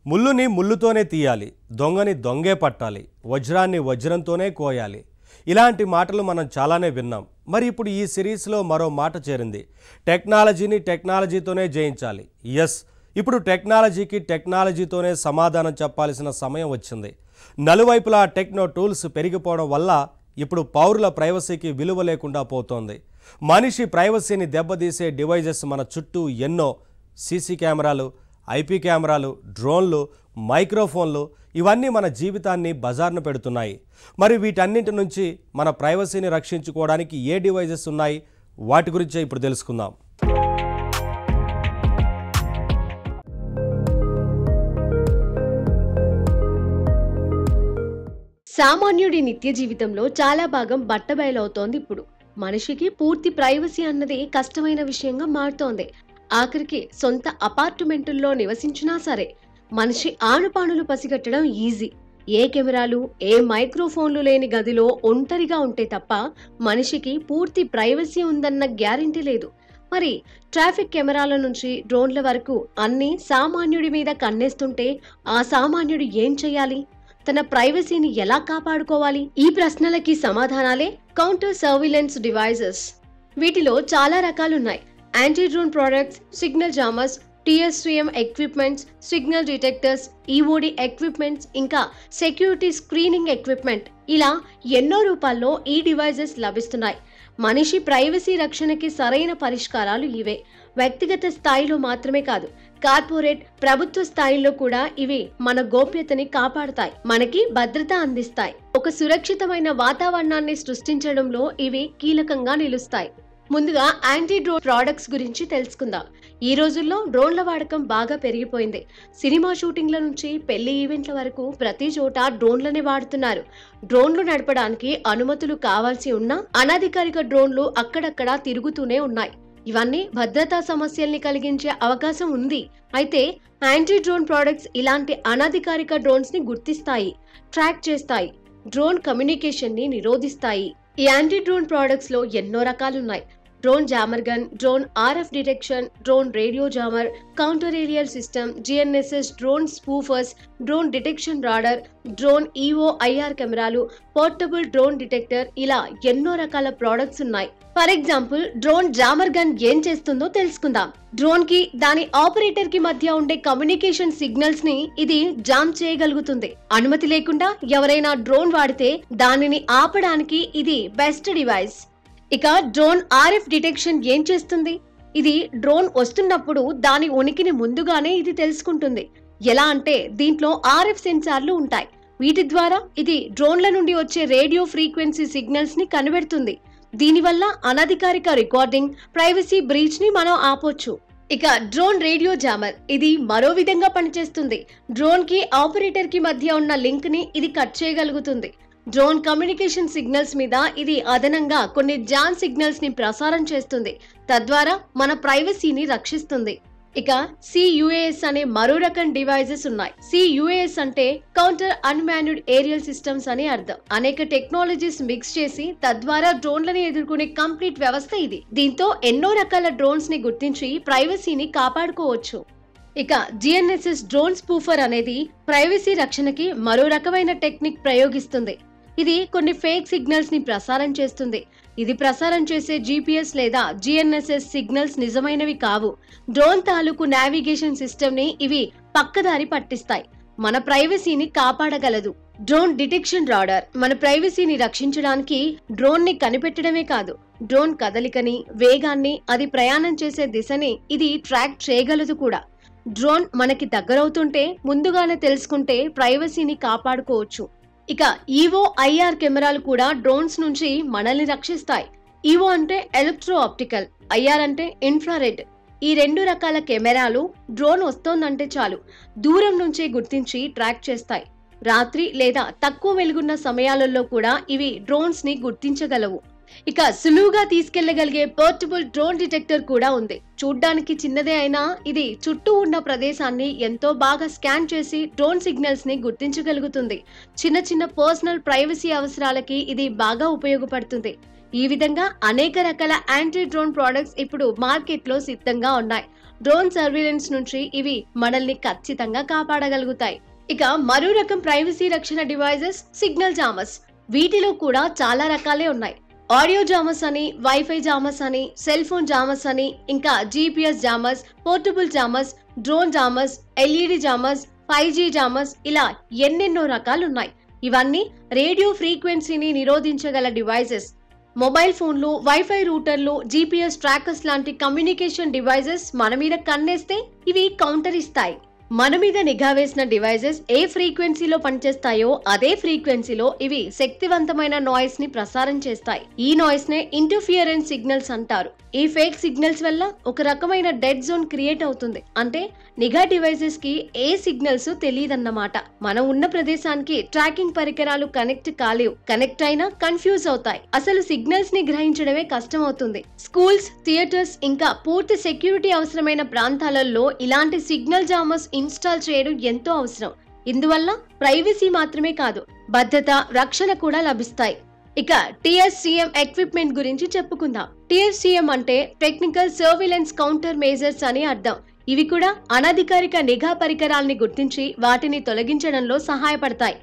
ముల్లుని ముల్లుతోనే తీయాలి, దొంగని దొంగే పట్టాలి, వజ్రాన్ని వజ్రంతోనే కోయాలి. ఇలాంటి మాటలు మనం చాలానే విన్నాం. మరి ఇప్పుడు ఈ సిరీస్లో మరో మాట చేరింది. టెక్నాలజీని టెక్నాలజీతోనే జయించాలి. ఎస్, ఇప్పుడు టెక్నాలజీకి టెక్నాలజీతోనే సమాధానం చెప్పాల్సిన సమయం వచ్చింది. నలువైపులా టెక్నో టూల్స్ పెరిగిపోవడం వల్ల ఇప్పుడు పౌరుల ప్రైవసీకి విలువ లేకుండా పోతోంది. మనిషి ప్రైవసీని దెబ్బతీసే డివైజెస్ మన చుట్టూ ఎన్నో. సీసీ కెమెరాలు, ఐపీ కెమెరాలు, డ్రోన్లు, మైక్రోఫోన్లు ఇవన్నీ మన జీవితాన్ని బజార్ను పెడుతున్నాయి. మరి వీటన్నింటి నుంచి మన ప్రైవసీని రక్షించుకోవడానికి ఏ డివైజెస్ ఉన్నాయి, వాటి గురించే ఇప్పుడు తెలుసుకుందాం. సామాన్యుడి నిత్య జీవితంలో చాలా భాగం బట్టబయలవుతోంది. ఇప్పుడు మనిషికి పూర్తి ప్రైవసీ అన్నది కష్టమైన విషయంగా మారుతోంది. ఆఖరికి సొంత అపార్ట్మెంటుల్లో నివసించినా సరే మనిషి ఆనుపానులు పసిగట్టడం ఈజీ. ఏ కెమెరాలు, ఏ మైక్రోఫోన్లు లేని గదిలో ఒంటరిగా ఉంటే తప్ప మనిషికి పూర్తి ప్రైవసీ ఉందన్న గ్యారెంటీ లేదు. మరి ట్రాఫిక్ కెమెరాల నుంచి డ్రోన్ల వరకు అన్ని సామాన్యుడి మీద కన్నేస్తుంటే ఆ సామాన్యుడు ఏం చేయాలి? తన ప్రైవసీని ఎలా కాపాడుకోవాలి? ఈ ప్రశ్నలకి సమాధానాలే కౌంటర్ సర్విలెన్స్ డివైజెస్. వీటిలో చాలా రకాలున్నాయి. Anti drone products, signal jammers, TSVM equipments, signal detectors, EOD equipments, ఇంకా సెక్యూరిటీ స్క్రీనింగ్ ఎక్విప్మెంట్, ఇలా ఎన్నో రూపాల్లో ఈ డివైజెస్ లభిస్తున్నాయి. మనిషి ప్రైవసీ రక్షణకి సరైన పరిష్కారాలు ఇవే. వ్యక్తిగత స్థాయిలో మాత్రమే కాదు, కార్పొరేట్, ప్రభుత్వ స్థాయిలో కూడా ఇవి మన గోప్యతని కాపాడతాయి, మనకి భద్రత అందిస్తాయి. ఒక సురక్షితమైన వాతావరణాన్ని సృష్టించడంలో ఇవి కీలకంగా నిలుస్తాయి. ముందుగా యాంటీ డ్రోన్ ప్రొడక్ట్స్ గురించి తెలుసుకుందాం. ఈ రోజుల్లో డ్రోన్ల వాడకం బాగా పెరిగిపోయింది. సినిమా షూటింగ్ల నుంచి పెళ్లి ఈవెంట్ల వరకు ప్రతి చోట డ్రోన్లనే వాడుతున్నారు. డ్రోన్లు నడపడానికి అనుమతులు కావాల్సి ఉన్నా అనధికారిక డ్రోన్లు అక్కడక్కడా తిరుగుతూనే ఉన్నాయి. ఇవన్నీ భద్రతా సమస్యల్ని కలిగించే అవకాశం ఉంది. అయితే యాంటీ డ్రోన్ ప్రొడక్ట్స్ ఇలాంటి అనధికారిక డ్రోన్స్ ని గుర్తిస్తాయి, ట్రాక్ చేస్తాయి, డ్రోన్ కమ్యూనికేషన్ ని నిరోధిస్తాయి. ఈ యాంటీ డ్రోన్ ప్రొడక్ట్స్ లో ఎన్నో రకాలున్నాయి. Drone jammer gun, drone RF detection, drone radio jammer, counter aerial system, GNSS drone spoofers, drone detection radar, drone EO/IR కెమెరాలు, పోర్టబుల్ డ్రోన్ డిటెక్టర్, ఇలా ఎన్నో రకాల ప్రొడక్ట్స్ ఉన్నాయి. For example, drone jammer gun ఏం చేస్తుందో తెలుసుకుందాం. డ్రోన్ కి దాని ఆపరేటర్ కి మధ్య ఉండే కమ్యూనికేషన్ సిగ్నల్స్ ని ఇది జామ్ చేయగలుగుతుంది. అనుమతి లేకుండా ఎవరైనా డ్రోన్ వాడితే దానిని ఆపడానికి ఇది బెస్ట్ డివైస్. ఇక డ్రోన్ RF డిటెక్షన్ ఏం చేస్తుంది? ఇది డ్రోన్ వస్తున్నప్పుడు దాని ఉనికిని ముందుగానే ఇది తెలుసుకుంటుంది. ఎలా అంటే దీంట్లో RF సెన్సార్లు ఉంటాయి. వీటి ద్వారా ఇది డ్రోన్ల నుండి వచ్చే రేడియో ఫ్రీక్వెన్సీ సిగ్నల్స్ ని కనిపెడుతుంది. దీనివల్ల అనధికారిక రికార్డింగ్, ప్రైవసీ బ్రీచ్ ని మనం ఆపొచ్చు. ఇక డ్రోన్ రేడియో జామర్, ఇది మరో విధంగా పనిచేస్తుంది. డ్రోన్ కి ఆపరేటర్ కి మధ్య ఉన్న లింక్ ని ఇది కట్ చేయగలుగుతుంది. డ్రోన్ కమ్యూనికేషన్ సిగ్నల్స్ మీద ఇది అదనంగా కొన్ని జామ్ సిగ్నల్స్ ని ప్రసారం చేస్తుంది. తద్వారా మన ప్రైవసీని రక్షిస్తుంది. ఇక CUAS అనే మరో రకం డివైజెస్ ఉన్నాయి. CUAS అంటే కౌంటర్ అన్మాన్యుడ్ ఏరియల్ సిస్టమ్స్ అని అర్థం. అనేక టెక్నాలజీస్ మిక్స్ చేసి తద్వారా డ్రోన్లని ఎదుర్కొనే కంప్లీట్ వ్యవస్థ ఇది. దీంతో ఎన్నో రకాల డ్రోన్స్ ని గుర్తించి ప్రైవసీని కాపాడుకోవచ్చు. ఇక GNSS డ్రోన్ స్పూఫర్ అనేది ప్రైవసీ రక్షణకి మరో రకమైన టెక్నిక్ ప్రయోగిస్తుంది. ఇది కొన్ని ఫేక్ సిగ్నల్స్ ని ప్రసారం చేస్తుంది. ఇది ప్రసారం చేసే GPS లేదా GNSS సిగ్నల్స్ నిజమైనవి కావు. డ్రోన్ తాలూకు నావిగేషన్ సిస్టమ్ ని ఇవి పక్కదారి పట్టిస్తాయి. మన ప్రైవసీని కాపాడగలదు. డ్రోన్ డిటెక్షన్ రాడార్ మన ప్రైవసీని రక్షించడానికి డ్రోన్ ని కనిపెట్టడమే కాదు, డ్రోన్ కదలికని, వేగాన్ని, అది ప్రయాణం చేసే దిశని ఇది ట్రాక్ చేయగలదు కూడా. డ్రోన్ మనకి దగ్గరవుతుంటే ముందుగానే తెలుసుకుంటే ప్రైవసీని కాపాడుకోవచ్చు. ఇక EO/IR కెమెరాలు కూడా డ్రోన్స్ నుంచి మనల్ని రక్షిస్తాయి. EO అంటే ఎలక్ట్రో ఆప్టికల్, IR అంటే ఇన్ఫ్రారెడ్. ఈ రెండు రకాల కెమెరాలు డ్రోన్ వస్తోందంటే చాలు దూరం నుంచే గుర్తించి ట్రాక్ చేస్తాయి. రాత్రి లేదా తక్కువ వెలుగున్న సమయాలలో కూడా ఇవి డ్రోన్స్ ని గుర్తించగలవు. ఇక సులువుగా తీసుకెళ్లగలిగే పోర్టబుల్ డ్రోన్ డిటెక్టర్ కూడా ఉంది. చూడ్డానికి చిన్నదే అయినా ఇది చుట్టూ ఉన్న ప్రదేశాన్ని ఎంతో బాగా స్కాన్ చేసి డ్రోన్ సిగ్నల్స్ ని గుర్తించగలుగుతుంది. చిన్న చిన్న పర్సనల్ ప్రైవసీ అవసరాలకి ఇది బాగా ఉపయోగపడుతుంది. ఈ విధంగా అనేక రకాల యాంటీ డ్రోన్ ప్రొడక్ట్స్ ఇప్పుడు మార్కెట్ లో సిద్ధంగా ఉన్నాయి. డ్రోన్ సర్వేలెన్స్ నుంచి ఇవి మనల్ని ఖచ్చితంగా కాపాడగలుగుతాయి. ఇక మరో రకం ప్రైవసీ రక్షణ డివైజెస్ సిగ్నల్ జామర్స్. వీటిలో కూడా చాలా రకాలే ఉన్నాయి. ఆడియో జామర్స్ అని, వైఫై జామర్స్ అని, సెల్ ఫోన్ జామర్స్ అని, ఇంకా GPS jammers, portable jammers, drone jammers, LED jammers, 5G jammers, ఇలా ఎన్నెన్నో రకాలున్నాయి. ఇవన్నీ రేడియో ఫ్రీక్వెన్సీని నిరోధించగల డివైజెస్. మొబైల్ ఫోన్లు, వైఫై రూటర్లు, GPS ట్రాకర్స్ లాంటి కమ్యూనికేషన్ డివైజెస్ మన మీద కన్నేస్తే ఇవి కౌంటర్ ఇస్తాయి. మన మీద నిఘా వేసిన డివైజెస్ ఏ ఫ్రీక్వెన్సీలో పనిచేస్తాయో అదే ఫ్రీక్వెన్సీలో ఇవి శక్తివంతమైన నాయిస్ ని ప్రసారం చేస్తాయి. ఈ నాయిస్ నే ఇంటర్ఫియరెన్స్ సిగ్నల్స్ అంటారు. ఈ ఫేక్ సిగ్నల్స్ వల్ల ఒక రకమైన డెడ్ జోన్ క్రియేట్ అవుతుంది. అంటే నిఘా డివైజెస్ కి ఏ సిగ్నల్స్ తెలియదన్నమాట. మనం ఉన్న ప్రదేశానికి ట్రాకింగ్ పరికరాలు కనెక్ట్ కాలేవు. కనెక్ట్ అయినా కన్ఫ్యూజ్ అవుతాయి. అసలు సిగ్నల్స్ ని గ్రహించడమే కష్టం అవుతుంది. స్కూల్స్, థియేటర్స్, ఇంకా పూర్తి సెక్యూరిటీ అవసరమైన ప్రాంతాలలో ఇలాంటి సిగ్నల్ జామర్స్ ఇన్స్టాల్ చేయడం ఎంతో అవసరం. ఇందువల్ల ప్రైవసీ మాత్రమే కాదు, భద్రత, రక్షణ కూడా లభిస్తాయి. ఇక TSCM ఎక్విప్మెంట్ గురించి చెప్పుకుందాం. TSCM అంటే టెక్నికల్ సర్వేలెన్స్ కౌంటర్ మేజర్స్ అని అర్థం. ఇవి కూడా అనధికారిక నిఘా పరికరాల్ని గుర్తించి వాటిని తొలగించడంలో సహాయపడతాయి.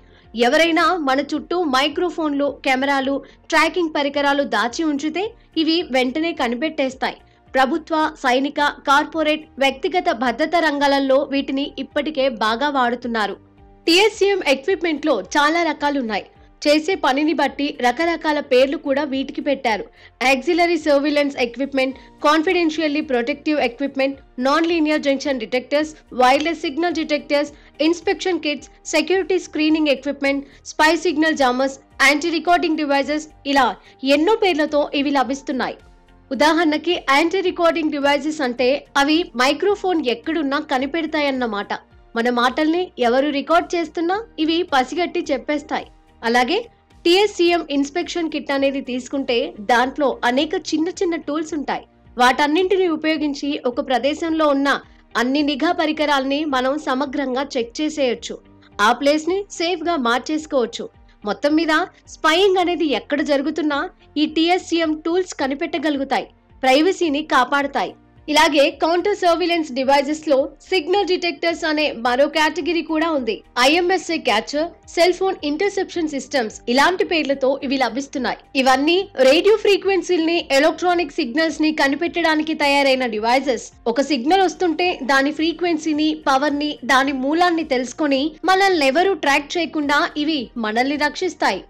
ఎవరైనా మన చుట్టూ మైక్రోఫోన్లు, కెమెరాలు, ట్రాకింగ్ పరికరాలు దాచి ఉంచితే ఇవి వెంటనే కనిపెట్టేస్తాయి. ప్రభుత్వ, సైనిక, కార్పొరేట్, వ్యక్తిగత భద్రతా రంగాలలో వీటిని ఇప్పటికే బాగా వాడుతున్నారు. TSCM ఎక్విప్మెంట్ లో చాలా రకాలున్నాయి. చేసే పనిని బట్టి రకరకాల పేర్లు కూడా వీటికి పెట్టారు. Auxiliary surveillance equipment, confidentially protective equipment, non linear junction detectors, wireless signal detectors, inspection kits, security screening equipment, spy signal jammers, anti recording devices, ఇలా ఎన్నో పేర్లతో ఇవి లభిస్తున్నాయి. ఉదాహరణకి యాంటీ రికార్డింగ్ డివైజెస్ అంటే అవి మైక్రోఫోన్ ఎక్కడున్నా కనిపెడతాయన్నమాట. మన మాటల్ని ఎవరు రికార్డ్ చేస్తున్నా ఇవి పసిగట్టి చెప్పేస్తాయి. అలాగే TSCM ఇన్స్పెక్షన్ కిట్ అనేది తీసుకుంటే దాంట్లో అనేక చిన్న చిన్న టూల్స్ ఉంటాయి. వాటన్నింటిని ఉపయోగించి ఒక ప్రదేశంలో ఉన్న అన్ని నిఘా పరికరాల్ని మనం సమగ్రంగా చెక్ చేసేయొచ్చు. ఆ ప్లేస్ ని సేఫ్ గా మార్చేసుకోవచ్చు. మొత్తం మీద స్పైయింగ్ అనేది ఎక్కడ జరుగుతున్నా ఈ TSCM టూల్స్ కనిపెట్టగలుగుతాయి, ప్రైవసీని కాపాడతాయి. ఇలాగే కౌంటర్ సర్వేలెన్స్ డివైజెస్ లో సిగ్నల్ డిటెక్టర్స్ అనే మరో కేటగిరీ కూడా ఉంది. IMSI catcher, cell phone interception systems, ఇలాంటి పేర్లతో ఇవి లభిస్తున్నాయి. ఇవన్నీ రేడియో ఫ్రీక్వెన్సీల్ని, ఎలక్ట్రానిక్ సిగ్నల్స్ ని కనిపెట్టడానికి తయారైన డివైజెస్. ఒక సిగ్నల్ వస్తుంటే దాని ఫ్రీక్వెన్సీని, పవర్ ని, దాని మూలాన్ని తెలుసుకొని మనల్ని ఎవరూ ట్రాక్ చేయకుండా ఇవి మనల్ని రక్షిస్తాయి.